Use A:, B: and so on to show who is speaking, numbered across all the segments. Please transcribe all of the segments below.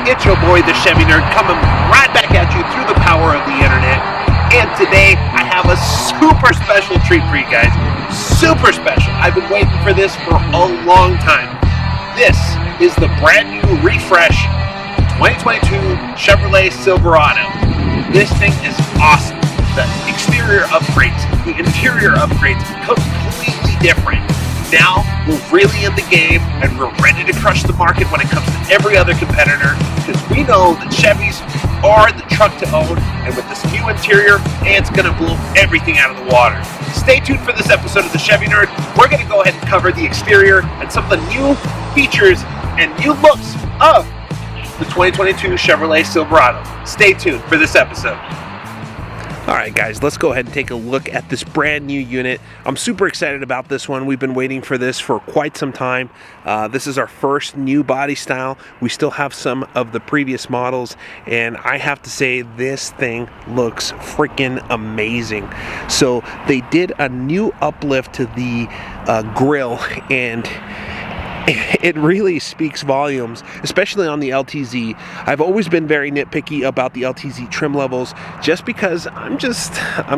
A: It's your boy, the Chevy Nerd, coming right back at you through the power of the internet. And today, I have a super special treat for you guys. Super special. I've been waiting for this for a long time. This is the brand new refresh 2022 Chevrolet Silverado. This thing is awesome. The exterior upgrades, the interior upgrades, completely different. Now, we're really in the game, and we're ready to crush the market when it comes to every other competitor, because we know that Chevys are the truck to own, and with this new interior, it's going to blow everything out of the water. Stay tuned for this episode of the Chevy Nerd. We're going to go ahead and cover the exterior and some of the new features and new looks of the 2022 Chevrolet Silverado. Stay tuned for this episode. Alright guys, let's go ahead and take a look at this brand new unit. I'm super excited about this one. We've been waiting for this for quite some time. This is our first new body style. We still have some of the previous models, and I have to say this thing looks freaking amazing. So they did a new uplift to the grille, and it really speaks volumes, especially on the LTZ. I've always been very nitpicky about the LTZ trim levels just because I'm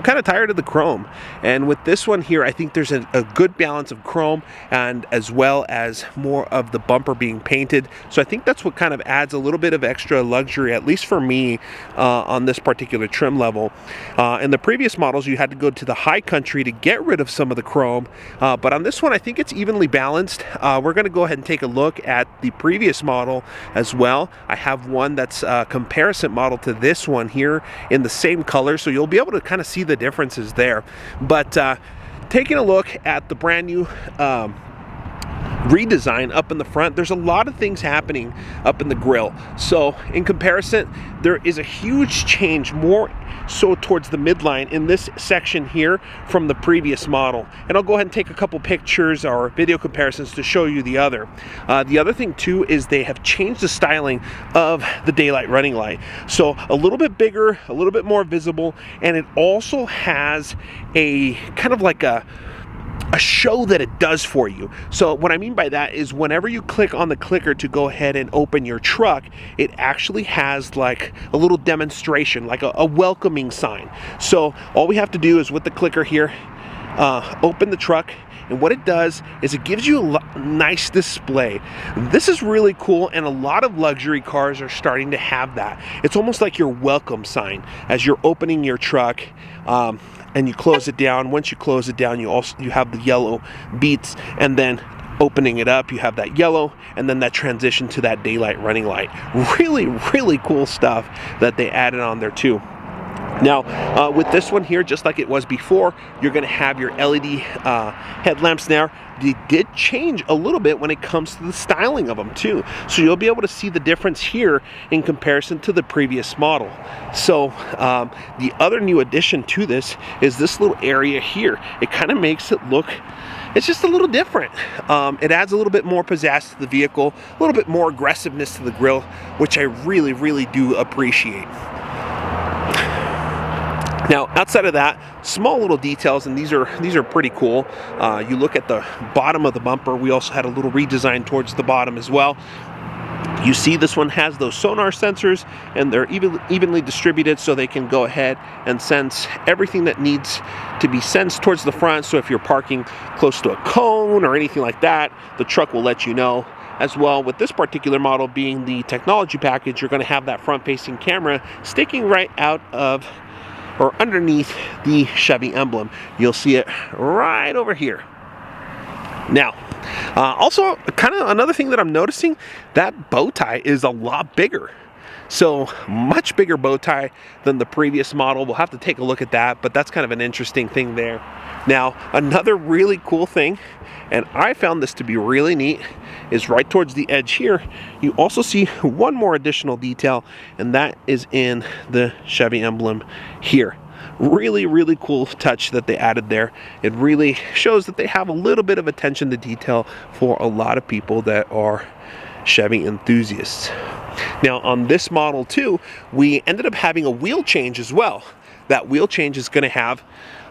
A: kind of tired of the chrome. And with this one here, I think there's a good balance of chrome and as well as more of the bumper being painted. So I think that's what kind of adds a little bit of extra luxury, at least for me, on this particular trim level. In the previous models, you had to go to the high country to get rid of some of the chrome. But on this one, I think it's evenly balanced. We're going to go ahead and take a look at the previous model as well. I have one that's a comparison model to this one here in the same color, so you'll be able to kind of see the differences there. But taking a look at the brand new redesign up in the front, there's a lot of things happening up in the grille. So in comparison, there is a huge change, more so towards the midline in this section here from the previous model. And I'll go ahead and take a couple pictures or video comparisons to show you the other. The other thing too is they have changed the styling of the daylight running light. So a little bit bigger, a little bit more visible, and it also has a kind of like a show that it does for you. So what I mean by that is whenever you click on the clicker to go ahead and open your truck, it actually has like a little demonstration, like a welcoming sign. So all we have to do is with the clicker here, open the truck, and what it does is it gives you a nice display. This is really cool, and a lot of luxury cars are starting to have that. It's almost like your welcome sign as you're opening your truck, and you close it down. Once you close it down, you have the yellow beats, and then opening it up, you have that yellow, and then that transition to that daylight running light. Really, really cool stuff that they added on there too. Now, with this one here, just like it was before, you're going to have your LED headlamps now. They did change a little bit when it comes to the styling of them too. So you'll be able to see the difference here in comparison to the previous model. So the other new addition to this is this little area here. It kind of makes it look, it's just a little different. It adds a little bit more pizzazz to the vehicle, a little bit more aggressiveness to the grille, which I really, really do appreciate. Now, outside of that, small little details, and these are pretty cool. You look at the bottom of the bumper. We also had a little redesign towards the bottom as well. You see this one has those sonar sensors, and they're evenly distributed, so they can go ahead and sense everything that needs to be sensed towards the front. So if you're parking close to a cone or anything like that, the truck will let you know. As well, with this particular model being the technology package, you're going to have that front-facing camera sticking right out of or underneath the Chevy emblem. You'll see it right over here. Now, also kind of another thing that I'm noticing, that bow tie is a lot bigger. So much bigger bow tie than the previous model. We'll have to take a look at that, but that's kind of an interesting thing there. Now, another really cool thing, and I found this to be really neat, is right towards the edge here, you also see one more additional detail, and that is in the Chevy emblem here. Really, really cool touch that they added there. It really shows that they have a little bit of attention to detail for a lot of people that are Chevy enthusiasts. Now, on this model too, we ended up having a wheel change as well. That wheel change is going to have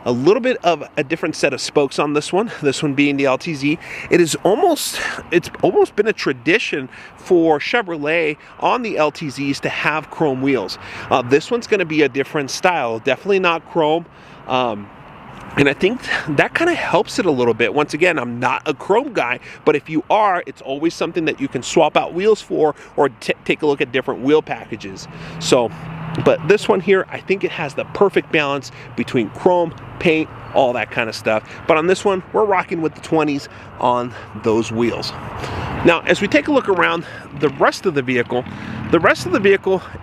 A: a little bit of a different set of spokes on this one being the LTZ. It's almost been a tradition for Chevrolet on the LTZs to have chrome wheels. This one's going to be a different style, definitely not chrome. And I think that kind of helps it a little bit. Once again, I'm not a chrome guy, but if you are, it's always something that you can swap out wheels for, or take a look at different wheel packages. So, but this one here, I think it has the perfect balance between chrome, paint, all that kind of stuff. But on this one, we're rocking with the 20s on those wheels. Now, as we take a look around the rest of the vehicle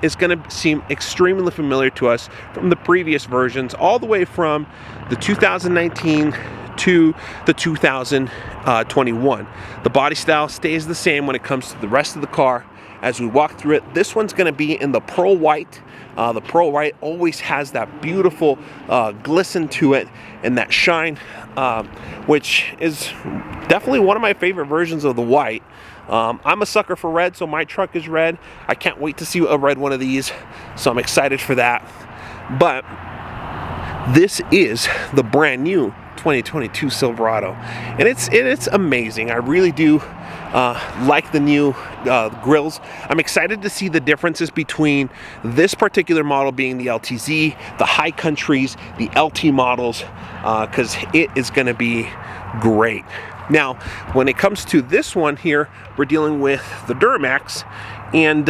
A: is going to seem extremely familiar to us from the previous versions, all the way from the 2019 to the 2021. The body style stays the same when it comes to the rest of the car. As we walk through it, this one's going to be in the pearl white. The pearl white always has that beautiful glisten to it and that shine, which is definitely one of my favorite versions of the white. I'm a sucker for red, so my truck is red. I can't wait to see a red one of these, so I'm excited for that. But this is the brand new 2022 Silverado, and it's amazing. I really do like the new grills. I'm excited to see the differences between this particular model being the LTZ, the High Countries, the LT models, because it is going to be great. Now, when it comes to this one here, we're dealing with the Duramax, and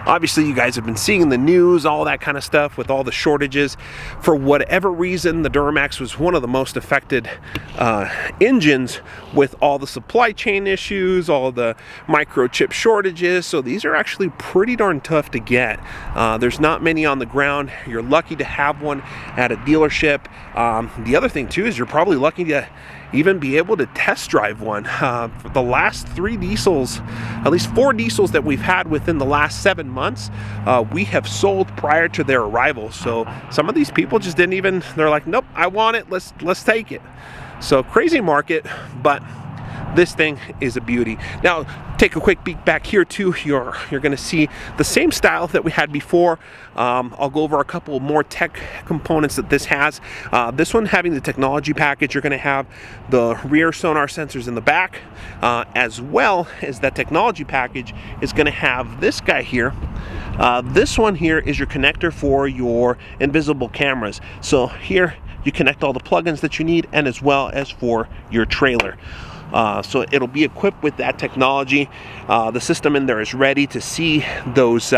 A: obviously you guys have been seeing the news, all that kind of stuff with all the shortages. For whatever reason, the Duramax was one of the most affected engines with all the supply chain issues, all the microchip shortages. So these are actually pretty darn tough to get. There's not many on the ground. You're lucky to have one at a dealership. The other thing too is you're probably lucky to even be able to test drive one. For the last 3 diesels, at least 4 diesels that we've had within the last 7 months, we have sold prior to their arrival. So some of these people just didn't even, they're like, nope, I want it, let's take it. So crazy market, but this thing is a beauty. Now, take a quick peek back here too. You're going to see the same style that we had before. I'll go over a couple more tech components that this has. This one having the technology package, you're going to have the rear sonar sensors in the back, as well as that technology package is going to have this guy here. This one here is your connector for your invisible cameras. So here you connect all the plugins that you need, and as well as for your trailer. So it'll be equipped with that technology. The system in there is ready to see those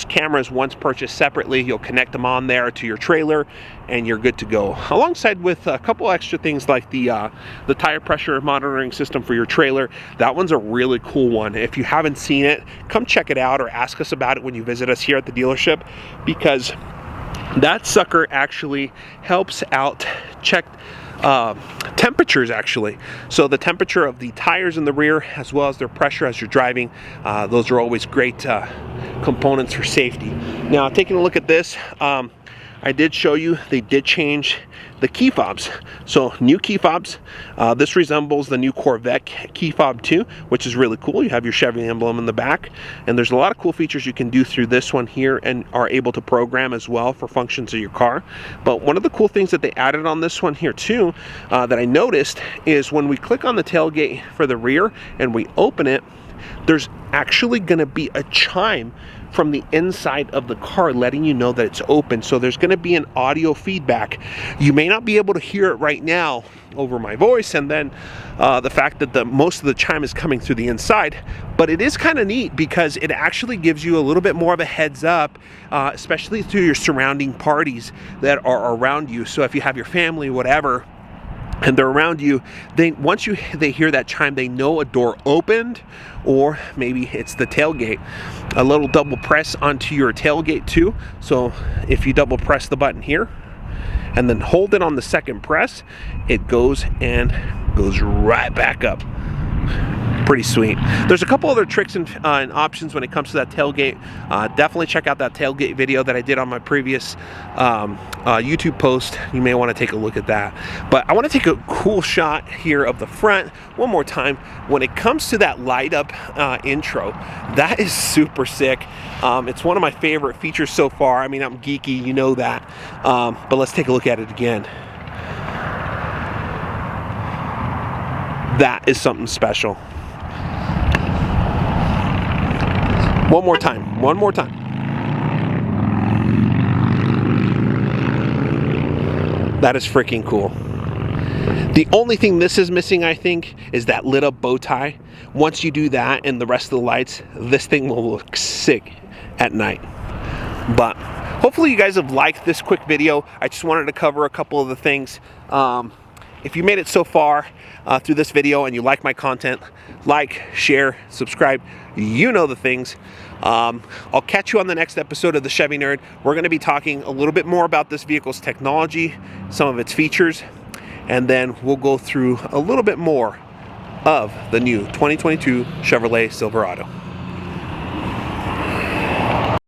A: cameras once purchased separately. You'll connect them on there to your trailer, and you're good to go. Alongside with a couple extra things like the tire pressure monitoring system for your trailer. That one's a really cool one. If you haven't seen it, come check it out or ask us about it when you visit us here at the dealership, because that sucker actually helps out check temperatures actually. So the temperature of the tires in the rear, as well as their pressure as you're driving, those are always great components for safety. Now, taking a look at this, I did show you they did change the key fobs. So new key fobs. This resembles the new Corvette key fob too, which is really cool. You have your Chevy emblem in the back, and there's a lot of cool features you can do through this one here, and are able to program as well for functions of your car. But one of the cool things that they added on this one here too, that I noticed, is when we click on the tailgate for the rear and we open it, there's actually going to be a chime from the inside of the car letting you know that it's open. So there's going to be an audio feedback. You may not be able to hear it right now over my voice, and then the fact that most of the chime is coming through the inside, but it is kind of neat because it actually gives you a little bit more of a heads up, especially through your surrounding parties that are around you. So if you have your family, whatever, and they're around you, once they hear that chime, they know a door opened, or maybe it's the tailgate. A little double press onto your tailgate too. So if you double press the button here and then hold it on the second press, it goes right back up. Pretty sweet. There's a couple other tricks and options when it comes to that tailgate. Definitely check out that tailgate video that I did on my previous YouTube post. You may want to take a look at that. But I want to take a cool shot here of the front one more time. When it comes to that light up intro, that is super sick. It's one of my favorite features so far. I mean, I'm geeky, you know that. But let's take a look at it again. That is something special. One more time, one more time. That is freaking cool. The only thing this is missing, I think, is that lit up bow tie. Once you do that and the rest of the lights, this thing will look sick at night. But hopefully you guys have liked this quick video. I just wanted to cover a couple of the things. If you made it so far through this video and you like my content, like, share, subscribe, you know the things. I'll catch you on the next episode of the Chevy Nerd. We're going to be talking a little bit more about this vehicle's technology, some of its features, and then we'll go through a little bit more of the new 2022 Chevrolet Silverado.